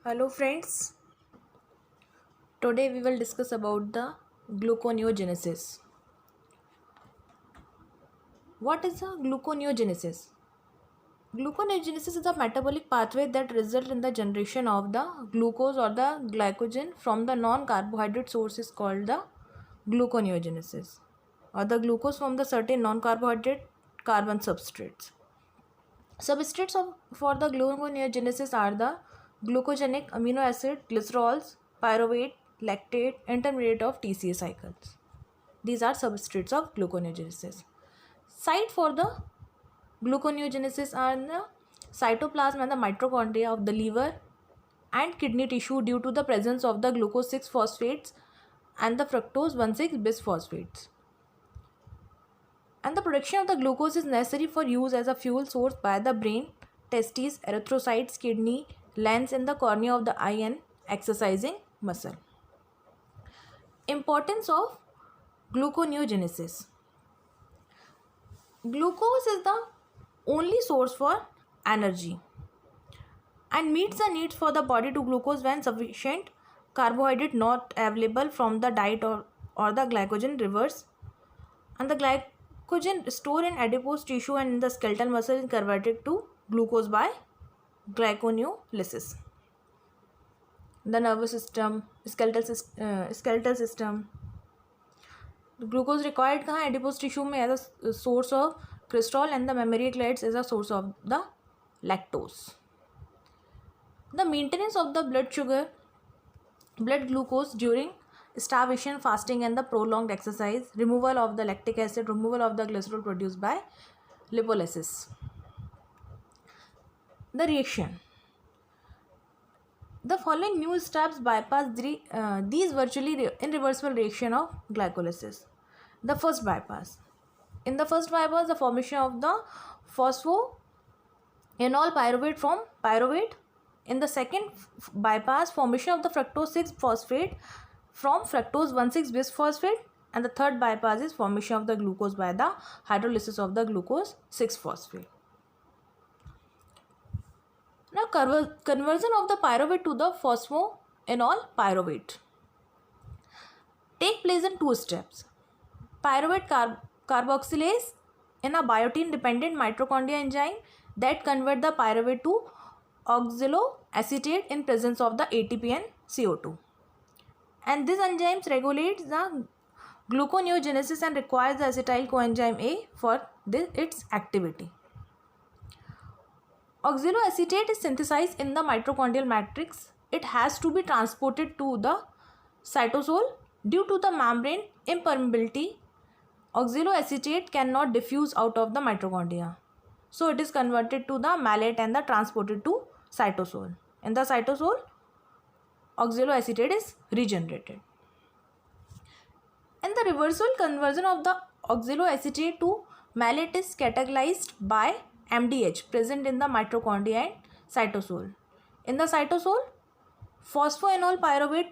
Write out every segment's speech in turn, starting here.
Hello friends, today we will discuss about the gluconeogenesis. What is the gluconeogenesis? Gluconeogenesis is a metabolic pathway that results in the generation of the glucose or the glycogen from the non-carbohydrate source is called the gluconeogenesis, or the glucose from the certain non-carbohydrate carbon substrates. Substrates for the gluconeogenesis are the glucogenic amino acid, glycerols, pyruvate, lactate, intermediate of TCA cycles. These are substrates of gluconeogenesis. Site for the gluconeogenesis are the cytoplasm and the mitochondria of the liver and kidney tissue due to the presence of the glucose 6 phosphates and the fructose 1,6 bisphosphates. And the production of the glucose is necessary for use as a fuel source by the brain, testes, erythrocytes, kidney, lens, and the cornea of the eye and exercising muscle. Importance of gluconeogenesis. Glucose is the only source for energy and meets the needs for the body to glucose when sufficient carbohydrate not available from the diet or the glycogen reverse, and the glycogen stored in adipose tissue and in the skeletal muscle is converted to glucose by glyconeolysis. The nervous system, skeletal system. Glucose required कहाँ adipose tissue में as a source of cholesterol and the mammary glands as a source of the lactose. The maintenance of the blood glucose during starvation, fasting, and the prolonged exercise, removal of the lactic acid, removal of the glycerol produced by lipolysis. The reaction. The following new steps bypass these virtually irreversible reaction of glycolysis. The first bypass. In the first bypass, the formation of the phosphoenol pyruvate from pyruvate. In the second bypass, formation of the fructose 6 phosphate from fructose 1,6 bisphosphate. And the third bypass is formation of the glucose by the hydrolysis of the glucose 6 phosphate. Now, conversion of the pyruvate to the phosphoenol pyruvate take place in two steps. Pyruvate carboxylase in a biotin dependent mitochondria enzyme that convert the pyruvate to oxaloacetate in presence of the ATP and CO2. And this enzyme regulates the gluconeogenesis and requires the acetyl coenzyme A for its activity. Oxaloacetate is synthesized in the mitochondrial matrix. It has to be transported to the cytosol. Due to the membrane impermeability, oxaloacetate cannot diffuse out of the mitochondria. So it is converted to the malate and transported to cytosol. In the cytosol, oxaloacetate is regenerated. And the reversal conversion of the oxaloacetate to malate is catalyzed by MDH present in the mitochondria and cytosol. In the cytosol, phosphoenol pyruvate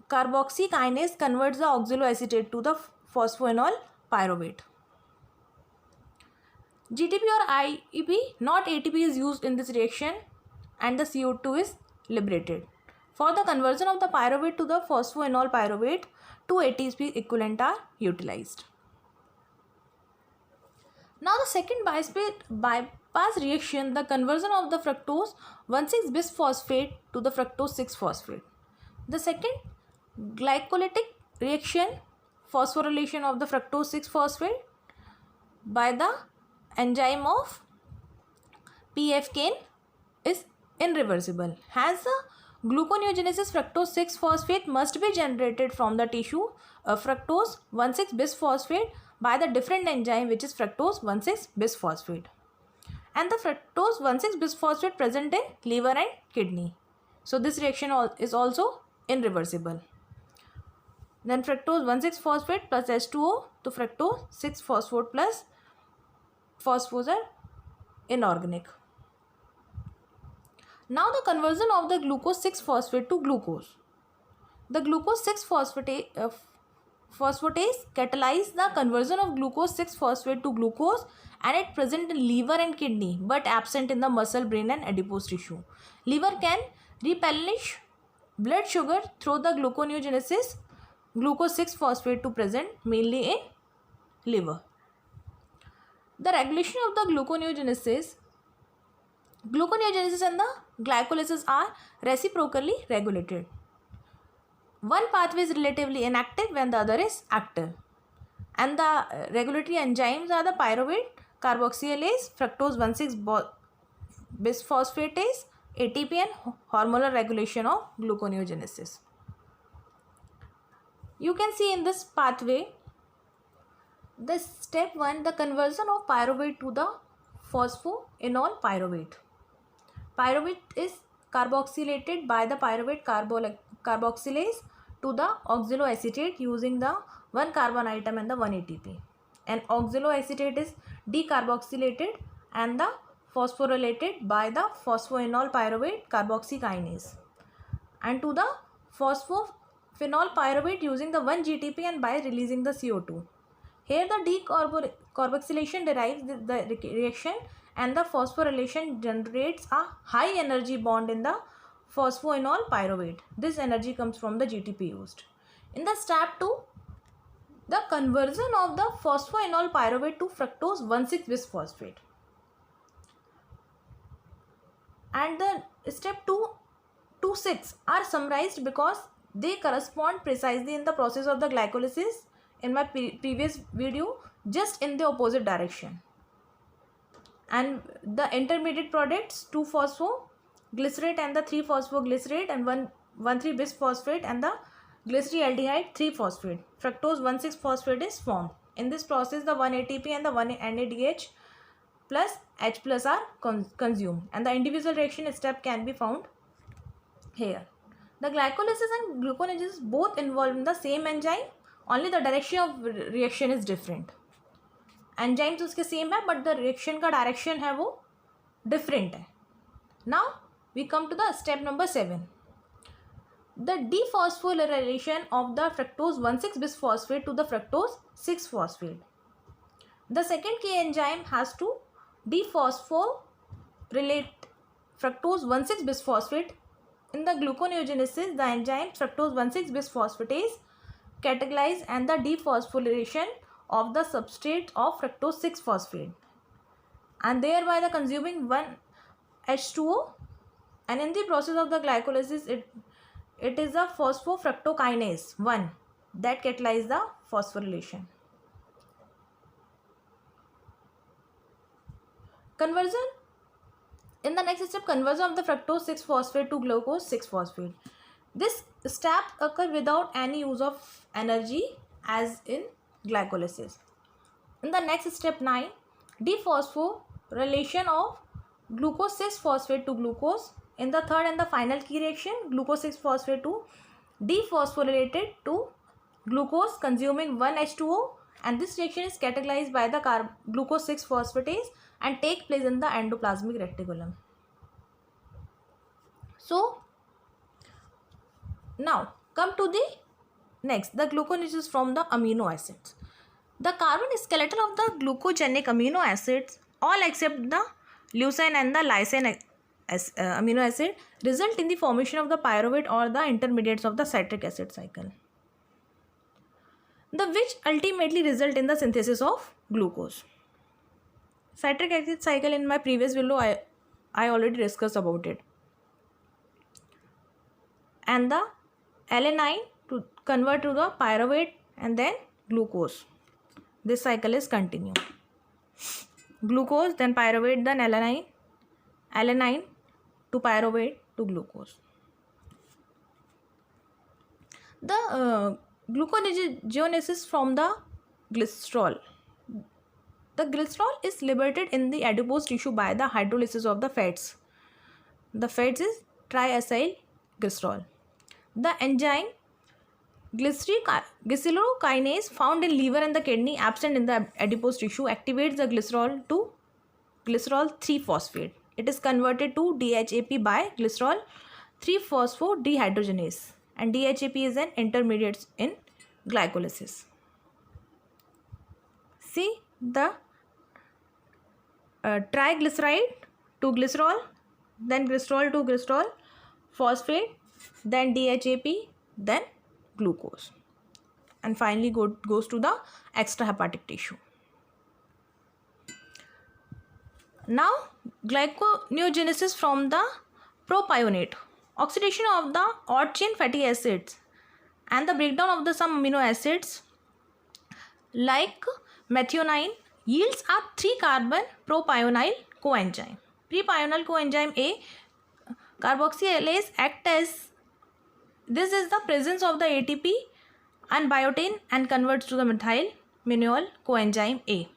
carboxykinase converts the oxaloacetate to the phosphoenol pyruvate. GTP or IEP, not ATP, is used in this reaction and the CO2 is liberated. For the conversion of the pyruvate to the phosphoenol pyruvate, 2 ATP equivalent are utilized. Now the second bypass reaction, the conversion of the fructose 1,6 bisphosphate to the fructose 6 phosphate. The second glycolytic reaction, phosphorylation of the fructose 6 phosphate by the enzyme of PFK is irreversible. Hence the gluconeogenesis fructose 6 phosphate must be generated from the tissue of fructose 1,6 bisphosphate by the different enzyme which is fructose 1,6 bisphosphate. And the fructose 1,6 bisphosphate present in liver and kidney. So this reaction is also irreversible. Then fructose 1,6 phosphate plus H2O to fructose 6 phosphate plus phosphose are inorganic. Now the conversion of the glucose 6 phosphate to glucose. The glucose 6 phosphatase catalyze the conversion of glucose 6-phosphate to glucose, and it present in liver and kidney but absent in the muscle, brain and adipose tissue. Liver can replenish blood sugar through the gluconeogenesis, glucose 6-phosphate to present mainly in liver. The regulation of the gluconeogenesis and the glycolysis are reciprocally regulated. One pathway is relatively inactive when the other is active. And the regulatory enzymes are the pyruvate, carboxylase, fructose 1,6-bisphosphatase, ATP and hormonal regulation of gluconeogenesis. You can see in this pathway, the step 1, the conversion of pyruvate to the phosphoenol pyruvate. Pyruvate is carboxylated by the pyruvate carboxylase to the oxaloacetate using the 1 carbon atom and the 1 ATP. And oxaloacetate is decarboxylated and the phosphorylated by the phosphoenol pyruvate carboxykinase, and to the phosphophenol pyruvate using the 1 GTP and by releasing the CO2. Here the decarboxylation derives the reaction, and the phosphorylation generates a high energy bond in the phosphoenol pyruvate. This energy comes from the GTP used. In the step 2, the conversion of the phosphoenol pyruvate to fructose 1,6-bisphosphate. And the step 2-6 are summarized because they correspond precisely in the process of the glycolysis in my previous video, just in the opposite direction. And the intermediate products, 2-phosphoglycerate and the 3-phosphoglycerate and 1,3-bisphosphate and the glyceraldehyde 3-phosphate. Fructose 1,6-phosphate is formed. In this process, the 1 ATP and the 1 NADH plus H plus are consumed, and the individual reaction step can be found here. The glycolysis and gluconeogenesis both involve in the same enzyme, only the direction of reaction is different. Enzyme तो उसके same है, but the reaction का direction है वो different है. Now we come to the step number 7, the dephosphorylation of the fructose 1,6-bisphosphate to the fructose 6-phosphate. The second key enzyme has to dephosphorylate fructose 1,6-bisphosphate. In the gluconeogenesis, the enzyme fructose 1,6-bisphosphatase catalyze and the dephosphorylation of the substrate of fructose 6-phosphate, and thereby the consuming 1 H2O, and in the process of the glycolysis it is the phosphofructokinase 1 that catalyze the phosphorylation. Conversion. In the next step, conversion of the fructose 6-phosphate to glucose 6-phosphate. This step occurs without any use of energy as in glycolysis. In the next step 9, dephosphorylation of glucose 6-phosphate to glucose. In the third and the final key reaction, glucose 6-phosphate to dephosphorylated to glucose consuming 1 H2O, and this reaction is catalyzed by the glucose 6-phosphatase and take place in the endoplasmic reticulum. So now come to the next, the gluconeogenesis from the amino acids. The carbon skeleton of the glucogenic amino acids, all except the leucine and the lysine amino acid, result in the formation of the pyruvate or the intermediates of the citric acid cycle, which ultimately result in the synthesis of glucose. Citric acid cycle in my previous video I already discussed about it. And the alanine to convert to the pyruvate and then glucose. This cycle is continued. Glucose, then pyruvate, then alanine to pyruvate to glucose. The gluconeogenesis from the glycerol. The glycerol is liberated in the adipose tissue by the hydrolysis of the fats. The fats is triacyl glycerol. The enzyme glycerokinase found in liver and the kidney, absent in the adipose tissue, activates the glycerol to glycerol 3-phosphate. It is converted to DHAP by glycerol 3-phosphodehydrogenase, and DHAP is an intermediate in glycolysis. See the triglyceride to glycerol, then glycerol to glycerol, phosphate, then DHAP, then glucose, and finally goes to the extrahepatic tissue. Now glyconeogenesis from the propionate, oxidation of the odd chain fatty acids and the breakdown of the some amino acids like methionine yields a 3-carbon propionyl coenzyme. Propionyl coenzyme A carboxylase act as, this is the presence of the ATP and biotin and converts to the methyl minoyl coenzyme A,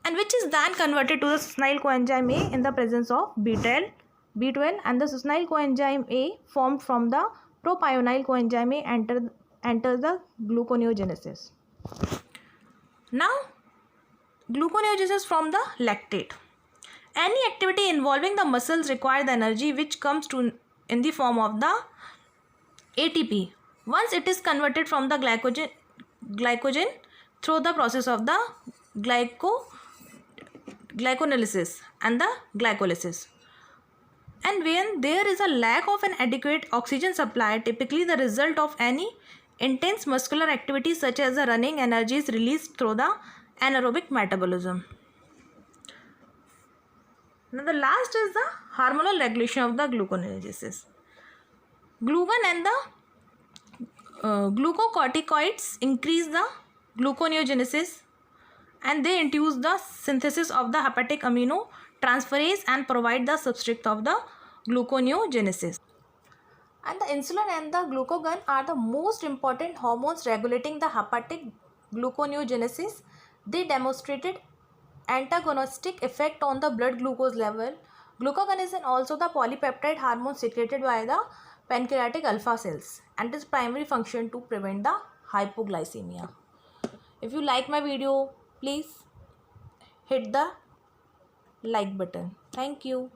and which is then converted to the succinyl coenzyme A in the presence of B12, and the succinyl coenzyme A formed from the propionyl coenzyme A enters the gluconeogenesis. Now, gluconeogenesis from the lactate. Any activity involving the muscles require the energy which comes to in the form of the ATP. Once it is converted from the glycogen through the process of the glycolysis and the glycolysis. And when there is a lack of an adequate oxygen supply, typically the result of any intense muscular activity such as the running, energy is released through the anaerobic metabolism. Now the last is the hormonal regulation of the gluconeogenesis. Glucan and the glucocorticoids increase the gluconeogenesis, and they induce the synthesis of the hepatic amino transferase and provide the substrate of the gluconeogenesis. And the insulin and the glucagon are the most important hormones regulating the hepatic gluconeogenesis. They demonstrated antagonistic effect on the blood glucose level. Glucagon is also the polypeptide hormone secreted by the pancreatic alpha cells, and its primary function to prevent the hypoglycemia. If you like my video, please hit the like button. Thank you.